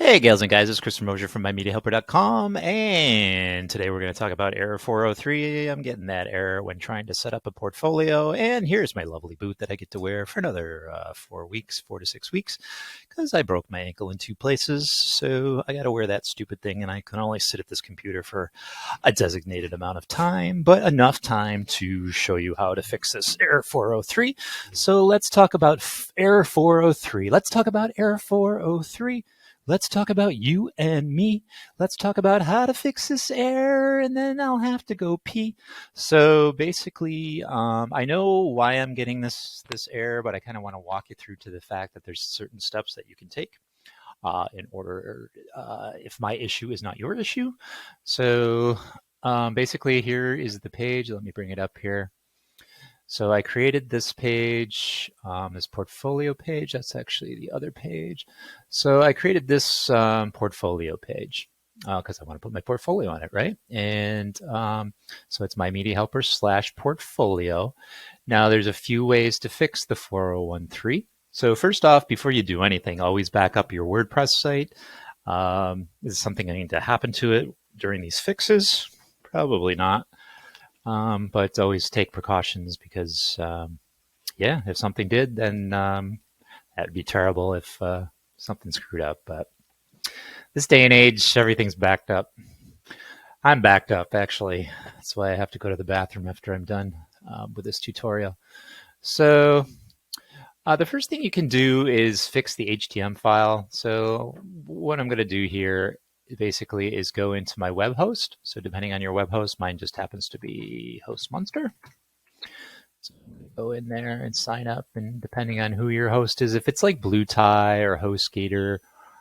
Hey, gals and guys, it's Chris Mosier from MyMediaHelper.com, and today we're going to talk about error 403. I'm getting that error when trying to set up a portfolio, and here's my lovely boot that I get to wear for another 4 to 6 weeks, because I broke my ankle in 2 places, so I got to wear that stupid thing, and I can only sit at this computer for a designated amount of time, but enough time to show you how to fix this error 403. So let's talk about error 403. Let's talk about error 403. Let's talk about you and me. Let's talk about how to fix this error, and then I'll have to go pee. So basically, I know why I'm getting this error, but I kind of want to walk you through to the fact that there's certain steps that you can take in order if my issue is not your issue. So basically, here is the page. Let me bring it up here. So I created this page, this portfolio page. That's actually the other page. So I created this portfolio page because I want to put my portfolio on it, right? And so it's My Media Helper / portfolio. Now there's a few ways to fix the 4013. So first off, before you do anything, always back up your WordPress site. Is something going to happen to it during these fixes? Probably not. But always take precautions because, yeah, if something did, then that'd be terrible if something screwed up. But this day and age, everything's backed up. I'm backed up, actually. That's why I have to go to the bathroom after I'm done with this tutorial. So the first thing you can do is fix the HTM file. So what I'm going to do here basically is go into my web host. So depending on your web host, mine just happens to be Host Monster. So go in there and sign up, and depending on who your host is, if it's like Bluehost or HostGator,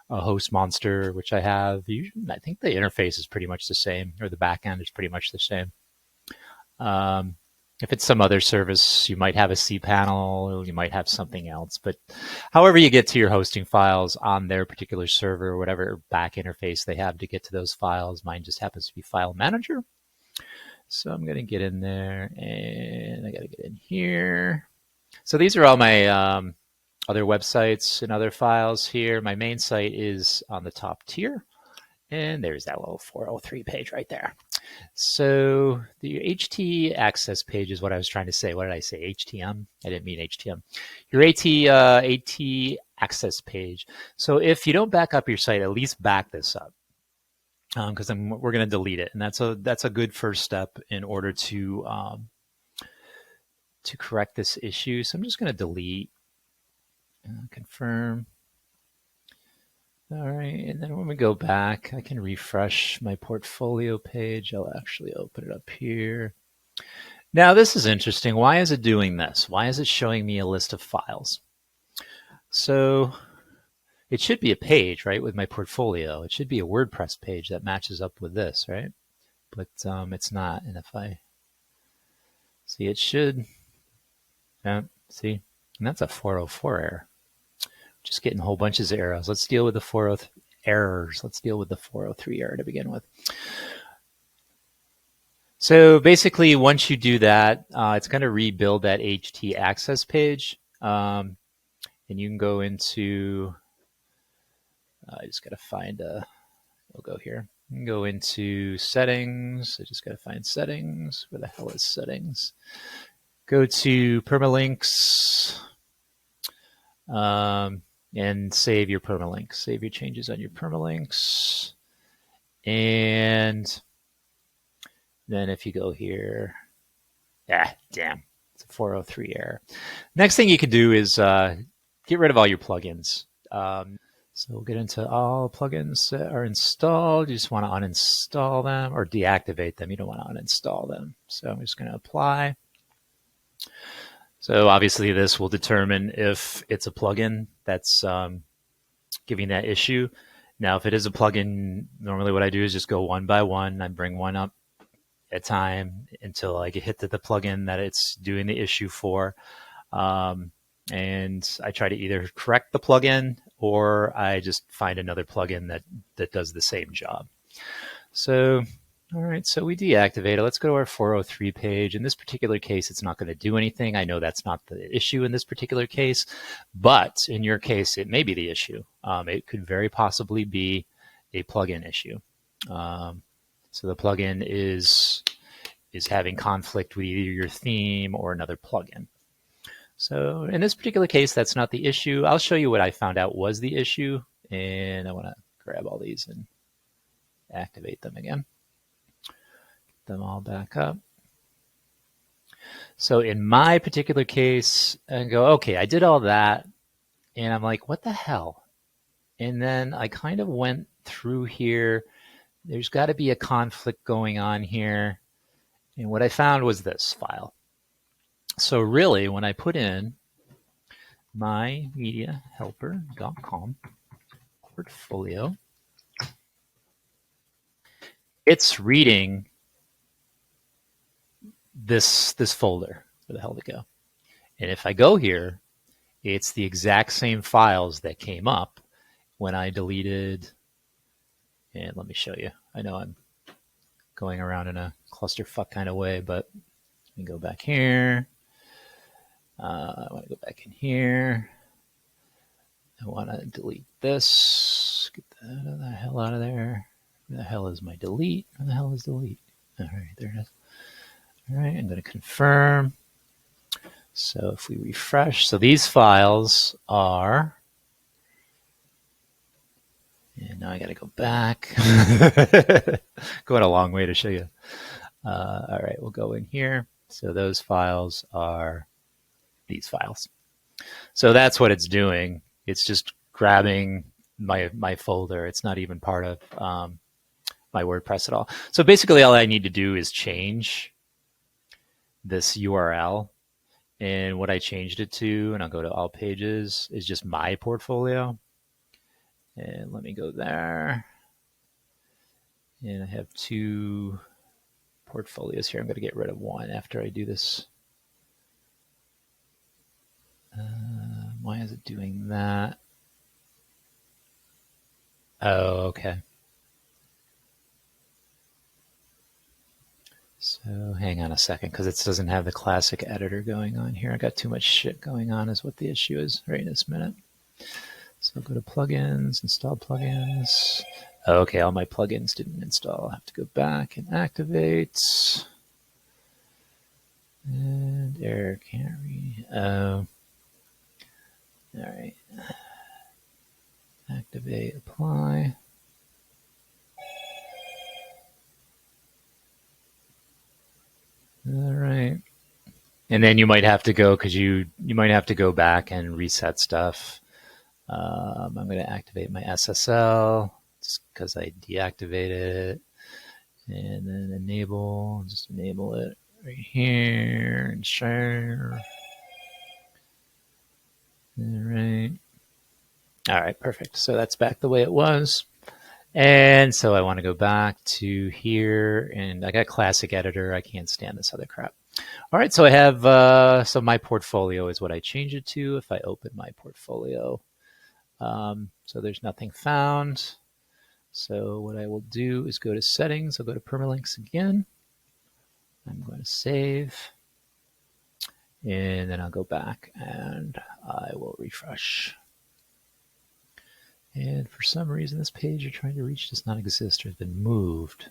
Host Monster, which I have, I think the interface is pretty much the same, or the backend is pretty much the same. If it's some other service, you might have a cPanel, you might have something else. But however you get to your hosting files on their particular server, or whatever back interface they have to get to those files, mine just happens to be File Manager. So I'm going to get in there, and I got to get in here. So these are all my other websites and other files here. My main site is on the top tier. And there's that little 403 page right there. So the htaccess page is what I was trying to say. What did I say? HTM? I didn't mean HTM. Your htaccess page. So if you don't back up your site, at least back this up, because we're going to delete it, and that's a good first step in order to correct this issue. So I'm just going to delete, confirm. All right, and then when we go back, I can refresh my portfolio page. I'll actually open it up here. Now, this is interesting. Why is it doing this? Why is it showing me a list of files? So it should be a page, right, with my portfolio. It should be a WordPress page that matches up with this, right? But it's not. And if I see, it should. Yeah, see, and that's a 404 error. Just getting whole bunches of errors. Let's deal with the 403 errors. Let's deal with the 403 error to begin with. So basically, once you do that, it's going to rebuild that htaccess page. And you can go into, I just got to find we'll go here. You can go into settings. I just got to find settings. Where the hell is settings? Go to permalinks. And save your permalinks. Save your changes on your permalinks. And then if you go here, damn, it's a 403 error. Next thing you can do is get rid of all your plugins. So we'll get into all plugins that are installed. You just want to uninstall them or deactivate them. You don't want to uninstall them. So I'm just going to apply. So obviously this will determine if it's a plugin that's giving that issue. Now, if it is a plugin, normally what I do is just go one by one. I bring one up at a time until I get hit to the plugin that it's doing the issue for. And I try to either correct the plugin or I just find another plugin that does the same job. So All right, so we deactivate it. Let's go to our 403 page. In this particular case, it's not going to do anything. I know that's not the issue in this particular case, but in your case, it may be the issue. It could very possibly be a plugin issue. So the plugin is having conflict with either your theme or another plugin. So in this particular case, that's not the issue. I'll show you what I found out was the issue, and I want to grab all these and activate them again. Them all back up. So in my particular case, I go, okay, I did all that, and I'm like, what the hell? And then I kind of went through here. There's got to be a conflict going on here. And what I found was this file. So really, when I put in mymediahelper.com portfolio, it's reading this folder. Where the hell did it go? And if I go here, it's the exact same files that came up when I deleted. And let me show you. I know I'm going around in a clusterfuck kind of way, but let me go back here. I want to go back in here. I want to delete this. Get that the hell out of there. Where the hell is my delete? Where the hell is delete? All right, there it is. All right, I'm going to confirm. So if we refresh, so these files are, and now I got to go back. Going a long way to show you. All right, we'll go in here. So those files are these files. So that's what it's doing. It's just grabbing my folder. It's not even part of my WordPress at all. So basically all I need to do is change this URL, and what I changed it to, and I'll go to all pages, is just my portfolio. And let me go there. And I have two portfolios here. I'm going to get rid of one after I do this. Why is it doing that? Oh, okay. So hang on a second, because it doesn't have the classic editor going on here. I got too much shit going on is what the issue is right in this minute. So go to plugins, install plugins. Okay, all my plugins didn't install. I'll have to go back and activate. And error can't read. Oh. All right. Activate, apply. All right. And then you might have to go, because you might have to go back and reset stuff. I'm going to activate my SSL just because I deactivated it. And then enable, just enable it right here and share. All right, perfect. So that's back the way it was. And so I want to go back to here, and I got classic editor. I can't stand this other crap. All right, so I have, so my portfolio is what I change it to. If I open my portfolio, so there's nothing found. So what I will do is go to settings. I'll go to permalinks again. I'm going to save. And then I'll go back and I will refresh. And for some reason, this page you're trying to reach does not exist or has been moved.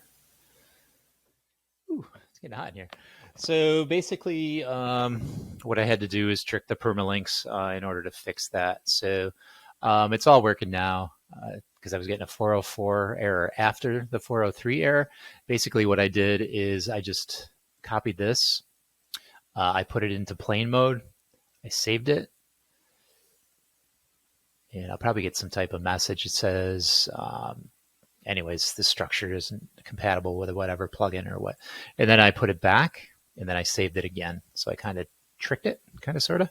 Ooh, it's getting hot in here. So basically, what I had to do is trick the permalinks in order to fix that. So it's all working now because I was getting a 404 error after the 403 error. Basically, what I did is I just copied this. I put it into plain mode. I saved it. And I'll probably get some type of message that says, anyways, this structure isn't compatible with whatever plugin or what. And then I put it back, and then I saved it again. So I kind of tricked it, kind of, sort of.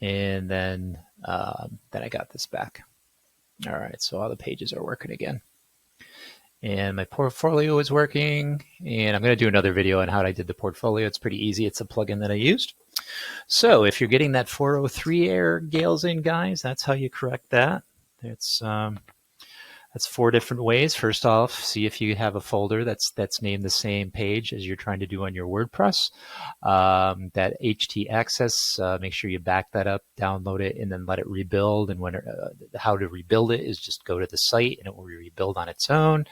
And then I got this back. All right, so all the pages are working again. And my portfolio is working. And I'm going to do another video on how I did the portfolio. It's pretty easy. It's a plugin that I used. So if you're getting that 403 error, Gales in, guys, that's how you correct that. It's That's 4 different ways. First off, see if you have a folder that's named the same page as you're trying to do on your WordPress. That htaccess, make sure you back that up, download it, and then let it rebuild. And how to rebuild it is just go to the site and it will rebuild on its own.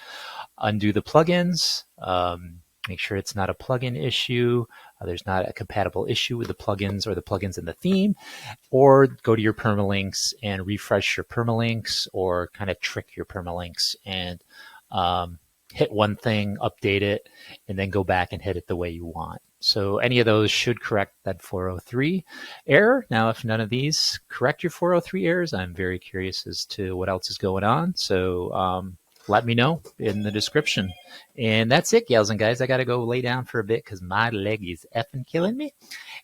Undo the plugins. Make sure it's not a plugin issue. There's not a compatible issue with the plugins or the plugins in the theme. Or go to your permalinks and refresh your permalinks, or kind of trick your permalinks and hit one thing, update it, and then go back and hit it the way you want. So any of those should correct that 403 error. Now, if none of these correct your 403 errors, I'm very curious as to what else is going on. So let me know in the description. And that's it, gals and guys. I got to go lay down for a bit because my leg is effing killing me.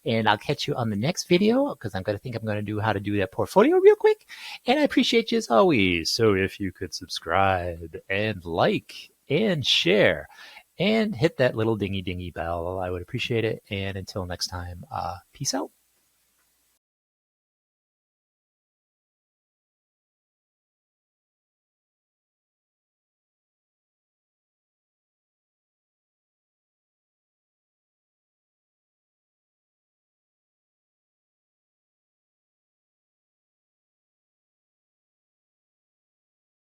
And I'll catch you on the next video because I'm going to do how to do that portfolio real quick. And I appreciate you as always. So if you could subscribe and like and share and hit that little dingy bell, I would appreciate it. And until next time, peace out.